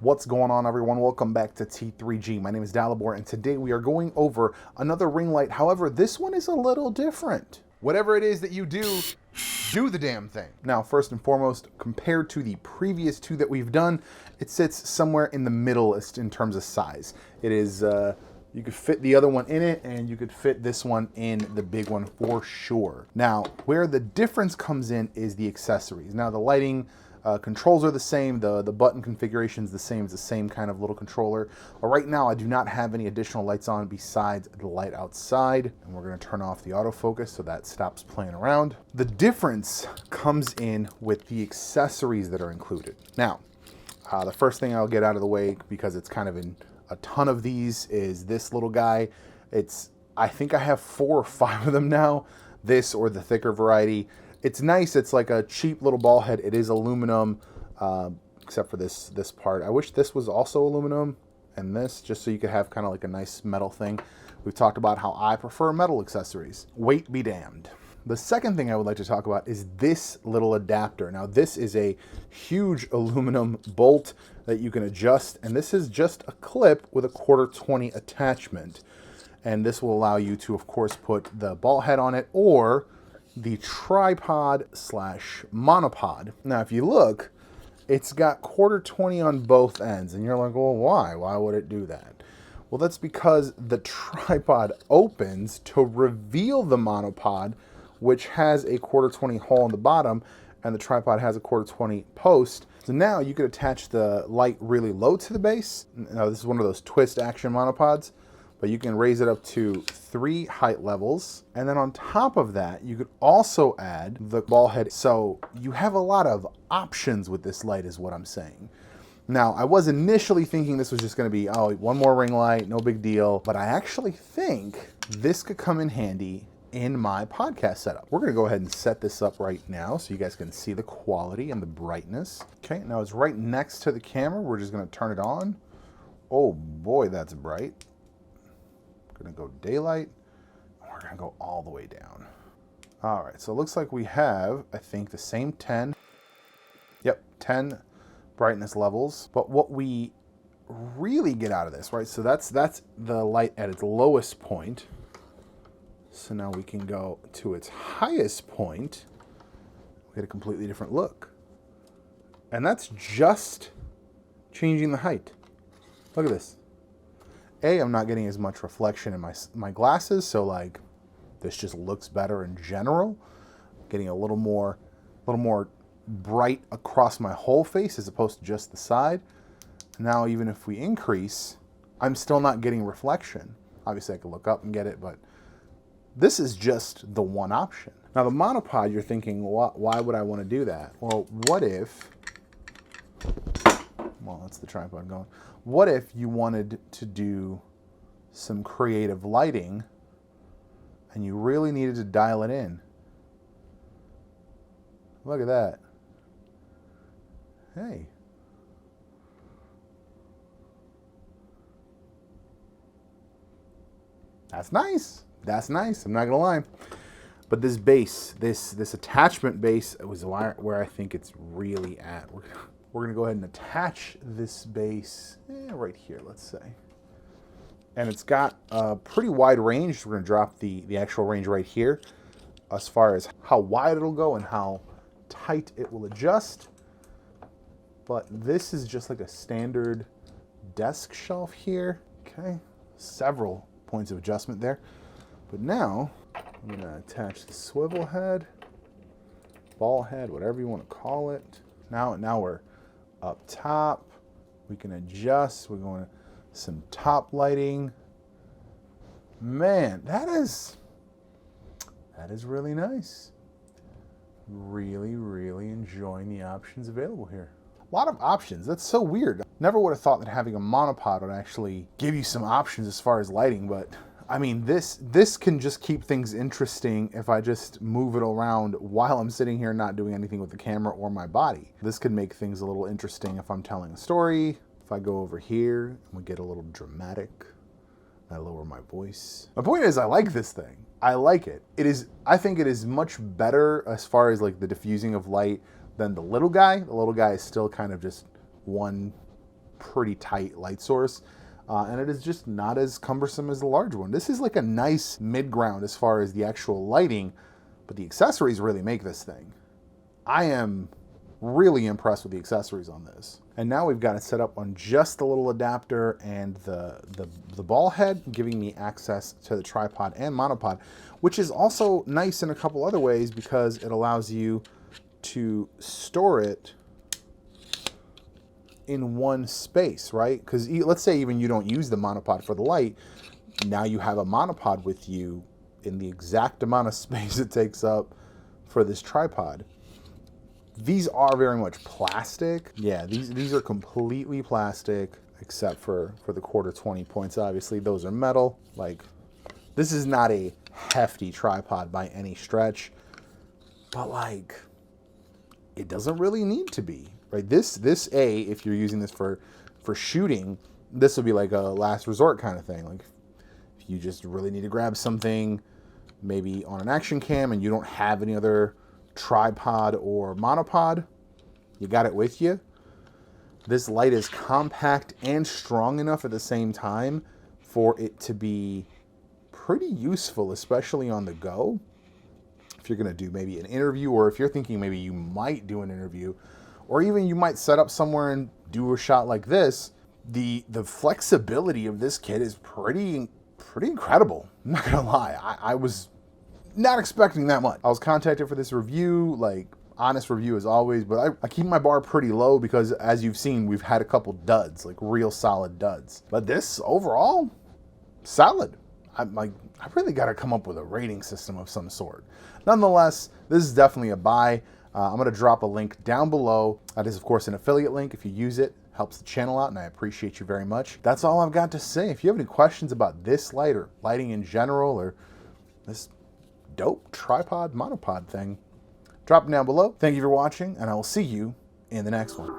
What's going on, everyone? Welcome back to T3G. My name is Dalibor, and today we are going over another ring light. However, this one is a little different. Whatever it is that you do, do the damn thing. Now, first and foremost, compared to the previous two that we've done, it sits somewhere in the middle in terms of size. It is, you could fit the other one in it, and you could fit this one in the big one for sure. Now, where the difference comes in is the accessories. Now, the lighting controls are the same, the button configuration is the same, it's the same kind of little controller. But right now I do not have any additional lights on besides the light outside, and we're going to turn off the autofocus so that stops playing around. The difference comes in with the accessories that are included. Now, the first thing I'll get out of the way, because it's kind of in a ton of these, is this little guy. I think I have 4 or 5 of them now, this or the thicker variety. It's nice. It's like a cheap little ball head. It is aluminum, except for this part. I wish this was also aluminum, and this, just so you could have kind of like a nice metal thing. We've talked about how I prefer metal accessories. Weight be damned. The second thing I would like to talk about is this little adapter. Now, this is a huge aluminum bolt that you can adjust, and this is just a clip with a 1/4-20 attachment. And this will allow you to, of course, put the ball head on it or the tripod / monopod. Now, if you look, it's got 1/4-20 on both ends, and you're like, well, why? Why would it do that? Well, that's because the tripod opens to reveal the monopod, which has a 1/4-20 hole in the bottom, and the tripod has a 1/4-20 post. So now you could attach the light really low to the base. Now, this is one of those twist action monopods, but you can raise it up to 3 height levels. And then on top of that, you could also add the ball head. So you have a lot of options with this light is what I'm saying. Now, I was initially thinking this was just gonna be, oh, one more ring light, no big deal. But I actually think this could come in handy in my podcast setup. We're gonna go ahead and set this up right now so you guys can see the quality and the brightness. Okay, now it's right next to the camera. We're just gonna turn it on. Oh boy, that's bright. Gonna go daylight, and we're gonna go all the way down. All right, so it looks like we have, I think, the same 10. Yep, 10 brightness levels. But what we really get out of this, right? So that's the light at its lowest point. So now we can go to its highest point. We get a completely different look. And that's just changing the height. Look at this. I'm not getting as much reflection in my glasses, so like this just looks better in general. Getting a little more bright across my whole face as opposed to just the side. Now, even if we increase, I'm still not getting reflection. Obviously, I could look up and get it, but this is just the one option. Now, the monopod, you're thinking, why would I want to do that? Well, what if? Well, that's the tripod going. What if you wanted to do some creative lighting and you really needed to dial it in? Look at that. Hey. That's nice. That's nice. I'm not gonna lie. But this base, this attachment base, was where I think it's really at. We're gonna go ahead and attach this base right here, let's say. And it's got a pretty wide range. We're gonna drop the actual range right here as far as how wide it'll go and how tight it will adjust. But this is just like a standard desk shelf here. Okay, several points of adjustment there. But now I'm gonna attach the swivel head, ball head, whatever you want to call it. Now we're up top. We can adjust. We're going to some top lighting. Man, that is really nice. Really, really enjoying the options available here. A lot of options. That's so weird. Never would have thought that having a monopod would actually give you some options as far as lighting, but I mean, this can just keep things interesting if I just move it around while I'm sitting here not doing anything with the camera or my body. This could make things a little interesting if I'm telling a story. If I go over here and we get a little dramatic, I lower my voice. My point is, I like this thing. I like it. I think it is much better as far as like the diffusing of light than the little guy. The little guy is still kind of just one pretty tight light source. And it is just not as cumbersome as the large one. This is like a nice mid-ground as far as the actual lighting, but the accessories really make this thing. I am really impressed with the accessories on this. And now we've got it set up on just the little adapter and the ball head, giving me access to the tripod and monopod, which is also nice in a couple other ways because it allows you to store it in one space, right? Because let's say even you don't use the monopod for the light, now you have a monopod with you in the exact amount of space it takes up for this tripod. These are very much plastic. Yeah, these are completely plastic, except for the quarter 20 points. Obviously, those are metal. Like, this is not a hefty tripod by any stretch, but like, it doesn't really need to be. Right, this if you're using this for shooting, this will be like a last resort kind of thing. Like if you just really need to grab something, maybe on an action cam, and you don't have any other tripod or monopod, you got it with you. This light is compact and strong enough at the same time for it to be pretty useful, especially on the go. If you're going to do maybe an interview, or if you're thinking maybe you might do an interview, or even you might set up somewhere and do a shot like this, the flexibility of this kit is pretty incredible. I'm not gonna lie, I was not expecting that much. I was contacted for this review, like honest review as always, but I keep my bar pretty low because as you've seen, we've had a couple duds, like real solid duds. But this overall, solid. I really got to come up with a rating system of some sort. Nonetheless, this is definitely a buy. I'm going to drop a link down below. That is, of course, an affiliate link. If you use it, helps the channel out, and I appreciate you very much. That's all I've got to say. If you have any questions about this light or lighting in general or this dope tripod monopod thing, drop them down below. Thank you for watching, and I will see you in the next one.